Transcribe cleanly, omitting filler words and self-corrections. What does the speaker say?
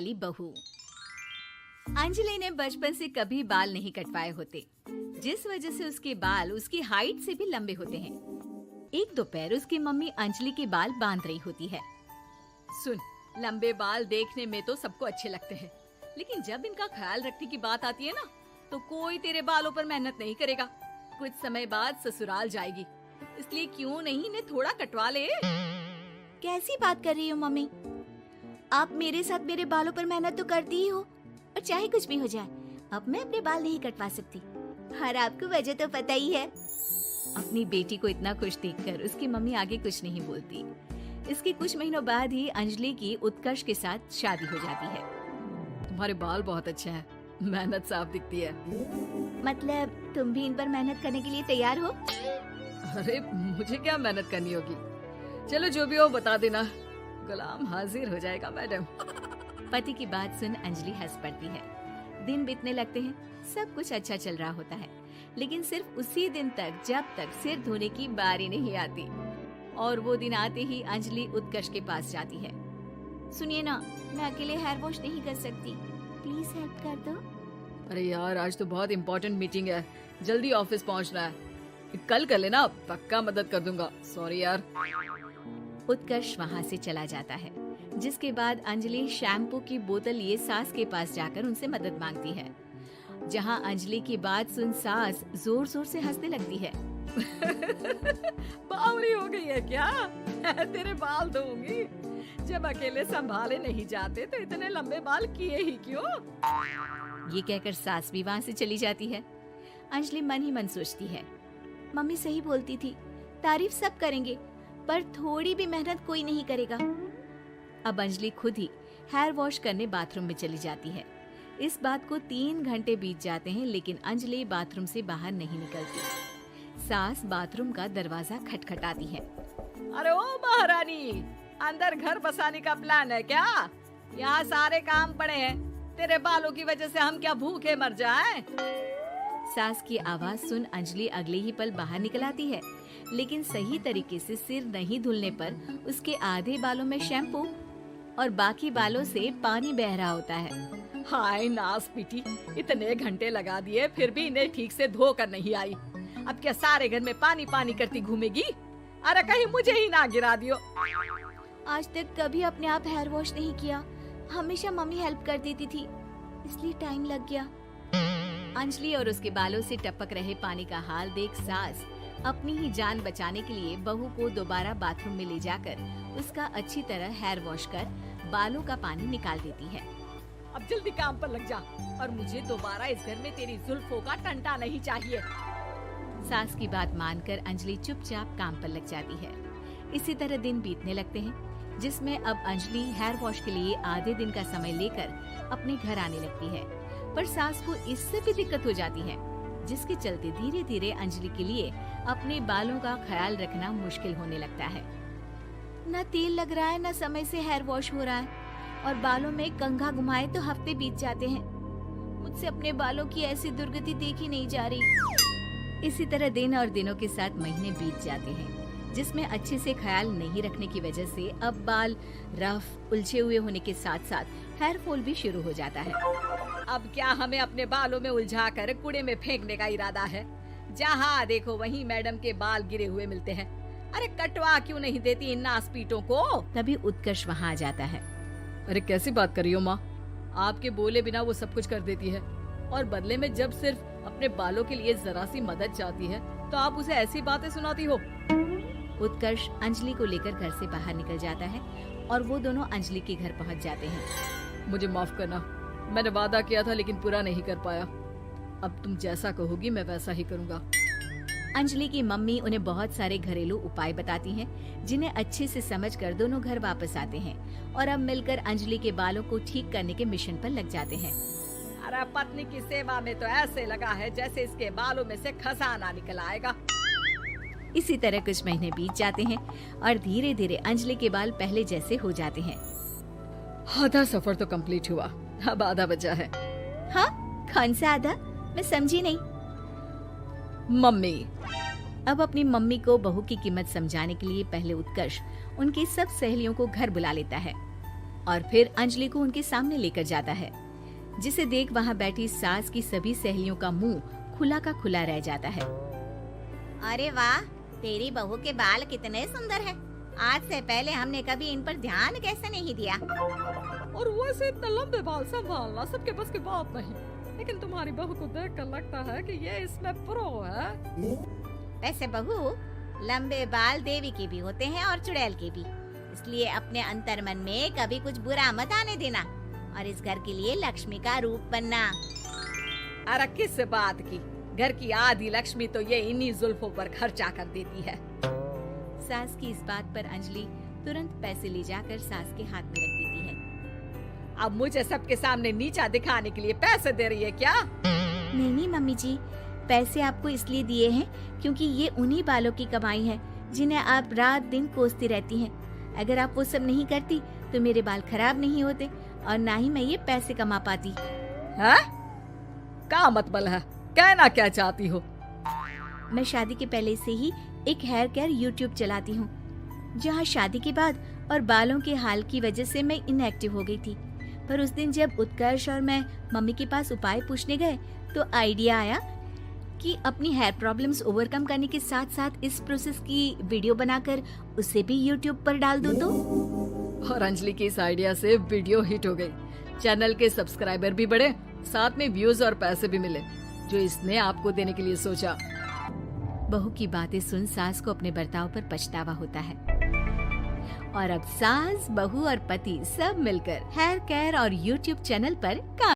वाली बहू। अंजलि ने बचपन से कभी बाल नहीं कटवाए होते, जिस वजह से उसके बाल उसकी हाइट से भी लंबे होते हैं। एक दोपहर उसकी मम्मी अंजलि के बाल बांध रही होती है। सुन, लंबे बाल देखने में तो सबको अच्छे लगते हैं, लेकिन जब इनका ख्याल रखने की बात आती है ना, तो कोई तेरे बालों पर मेहनत नहीं करेगा। कुछ समय बाद ससुराल जाएगी, इसलिए क्यों नहीं इन्हें थोड़ा कटवा ले। कैसी बात कर रही हो मम्मी? आप मेरे साथ मेरे बालों पर मेहनत तो करती ही हो, और चाहे कुछ भी हो जाए, अब मैं अपने बाल नहीं कटवा सकती। और आपको वजह तो पता ही है। अपनी बेटी को इतना खुश देखकर उसकी मम्मी आगे कुछ नहीं बोलती। इसके कुछ महीनों बाद ही अंजलि की उत्कर्ष के साथ शादी हो जाती है। तुम्हारे बाल बहुत अच्छे हैं, मेहनत साफ दिखती है। मतलब तुम भी इन पर मेहनत करने के लिए तैयार हो? अरे मुझे क्या मेहनत करनी होगी, चलो जो भी हो बता देना, गुलाम हाजिर हो जाएगा मैडम। पति की बात सुन अंजलि हंस पड़ती है। दिन बीतने लगते हैं, सब कुछ अच्छा चल रहा होता है, लेकिन सिर्फ उसी दिन तक जब तक सिर धोने की बारी नहीं आती। और वो दिन आते ही अंजलि उत्कर्ष के पास जाती है। सुनिए ना, मैं अकेले हेयर वॉश नहीं कर सकती, प्लीज हेल्प कर दो। अरे यार, आज तो बहुत इम्पोर्टेंट मीटिंग है, जल्दी ऑफिस पहुंचना है, कल कर लेना, पक्का मदद कर दूंगा। सॉरी यार। उत्कर्ष वहाँ से चला जाता है, जिसके बाद अंजलि शैम्पू की बोतल लिए सास के पास जाकर उनसे मदद मांगती है। जहाँ अंजलि की बात सुन सास जोर जोर से हंसने लगती है। बावली हो गई है क्या? तेरे बाल धोऊंगी, जब अकेले संभाले नहीं जाते तो इतने लंबे बाल किए ही क्यों? ये कहकर सास भी वहाँ से चली जाती है। अंजलि मन ही मन सोचती है, मम्मी सही बोलती थी, तारीफ सब करेंगे, पर थोड़ी भी मेहनत कोई नहीं करेगा। अब अंजलि खुद ही हेयर वॉश करने बाथरूम में चली जाती है। इस बात को 3 घंटे बीत जाते हैं, लेकिन अंजलि बाथरूम से बाहर नहीं निकलती। सास बाथरूम का दरवाजा खटखटाती है। अरे ओ महारानी, अंदर घर बसाने का प्लान है क्या? यहाँ सारे काम पड़े हैं, तेरे बालों की वजह से हम क्या भूखे मर जाएं? सास की आवाज सुन अंजलि अगले ही पल बाहर निकल आती है, लेकिन सही तरीके से सिर नहीं धुलने पर उसके आधे बालों में शैम्पू और बाकी बालों से पानी बह रहा होता है। हाय नास पीटी, इतने घंटे लगा दिए फिर भी इन्हें ठीक से धो कर नहीं आई। अब क्या सारे घर में पानी पानी करती घूमेगी? अरे कहीं मुझे ही ना गिरा दियो। आज तक कभी अपने आप हेयर वॉश नहीं किया, हमेशा मम्मी हेल्प कर देती थी, इसलिए टाइम लग गया। अंजलि और उसके बालों से टपक रहे पानी का हाल देख सास अपनी ही जान बचाने के लिए बहू को दोबारा बाथरूम में ले जाकर उसका अच्छी तरह हेयर वॉश कर बालों का पानी निकाल देती है। अब जल्दी काम पर लग जा, और मुझे दोबारा इस घर में तेरी जुल्फों का टंटा नहीं चाहिए। सास की बात मानकर अंजलि चुपचाप काम पर लग जाती है। इसी तरह दिन बीतने लगते हैं, जिसमें अब अंजलि हेयर वॉश के लिए आधे दिन का समय लेकर अपने घर आने लगती है, पर सास को इससे भी दिक्कत हो जाती है, जिसके चलते धीरे धीरे अंजलि के लिए अपने बालों का ख्याल रखना मुश्किल होने लगता है। न तेल लग रहा है, न समय से हेयर वॉश हो रहा है, और बालों में कंघा घुमाए तो हफ्ते बीत जाते हैं। मुझसे अपने बालों की ऐसी दुर्गति देखी नहीं जा रही। इसी तरह दिन और दिनों के साथ महीने बीत जाते हैं, जिसमें अच्छे से ख्याल नहीं रखने की वजह से अब बाल रफ उलझे हुए होने के साथ साथ हेयर फॉल भी शुरू हो जाता है। अब क्या हमें अपने बालों में उलझाकर कूड़े में फेंकने का इरादा है? जहाँ देखो वहीं मैडम के बाल गिरे हुए मिलते हैं। अरे कटवा क्यों नहीं देती इन नासपीटों को? तभी उत्कर्ष वहाँ आ जाता है। अरे कैसी बात कर रही हो माँ, आपके बोले बिना वो सब कुछ कर देती है, और बदले में जब सिर्फ अपने बालों के लिए जरा सी मदद चाहती है तो आप उसे ऐसी बातें सुनाती हो। उत्कर्ष अंजलि को लेकर घर से बाहर निकल जाता है, और वो दोनों अंजलि के घर पहुँच जाते हैं। मुझे माफ करना, मैंने वादा किया था लेकिन पूरा नहीं कर पाया। अब तुम जैसा कहोगी मैं वैसा ही करूँगा। अंजलि की मम्मी उन्हें बहुत सारे घरेलू उपाय बताती हैं, जिन्हें अच्छे से समझकर दोनों घर वापस आते हैं, और अब मिलकर अंजलि के बालों को ठीक करने के मिशन पर लग जाते हैं। अरे पत्नी की सेवा में तो ऐसे लगा है जैसे इसके बालों में से खजाना निकल आएगा। इसी तरह कुछ महीने बीत जाते हैं, और धीरे धीरे अंजलि के बाल पहले जैसे हो जाते हैं। आधा सफर तो कंप्लीट हुआ, अब आधा बचा है। हाँ, कौन सा आधा? मैं समझी नहीं। मम्मी। अब अपनी मम्मी को बहू की कीमत समझाने के लिए पहले उत्कर्ष उनकी सब सहेलियों को घर बुला लेता है। और फिर अंजलि को उनके सामने लेकर जाता है, जिसे देख वहाँ बैठी सास की सभी सहेलियों का मुंह खुला का खुला रह जाता है। अरे वाह, तेरी बहू के बाल कितने सुंदर हैं। आज से पहले हमने कभी इन पर ध्यान कैसे नहीं दिया। और वैसे इतने लंबे बाल संभालना सबके बस की बात नहीं, लेकिन तुम्हारी बहू को देखकर लगता है कि ये इसमें प्रो है। वैसे बहू, लंबे बाल देवी के भी होते हैं और चुड़ैल के भी, इसलिए अपने अंतर्मन में कभी कुछ बुरा मत आने देना और इस घर के लिए लक्ष्मी का रूप बनना। अरे किस बात की, घर की आधी लक्ष्मी तो ये इन्हीं जुल्फों पर खर्चा कर देती है। सास की इस बात पर अंजलि तुरंत पैसे ले जाकर सास के हाथ में रख देती है। अब मुझे सबके सामने नीचा दिखाने के लिए पैसे दे रही है क्या? नहीं मम्मी जी, पैसे आपको इसलिए दिए हैं क्योंकि ये उन्हीं बालों की कमाई है जिन्हें आप रात दिन कोसती रहती हैं। अगर आप वो सब नहीं करती तो मेरे बाल खराब नहीं होते और ना ही मैं ये पैसे कमा पाती। है? क्या मतलब है? कहना क्या चाहती हो? मैं शादी के पहले से ही एक हेयर केयर यूट्यूब चलाती हूँ, जहाँ शादी के बाद और बालों के हाल की वजह से मैं इनएक्टिव हो गई थी। पर उस दिन जब उत्कर्ष और मैं मम्मी के पास उपाय पूछने गए तो आइडिया आया कि अपनी हेयर प्रॉब्लम्स ओवरकम करने के साथ साथ इस प्रोसेस की वीडियो बनाकर उसे भी यूट्यूब पर डाल दूं तो। और अंजलि की इस आइडिया से वीडियो हिट हो गई, चैनल के सब्सक्राइबर भी बढ़े, साथ में व्यूज और पैसे भी मिले, जो इसने आपको देने के लिए सोचा। बहू की बातें सुन सास को अपने बर्ताव पर पछतावा होता है और अब सास, बहू और पति सब मिलकर हेयर केयर और यूट्यूब चैनल पर काम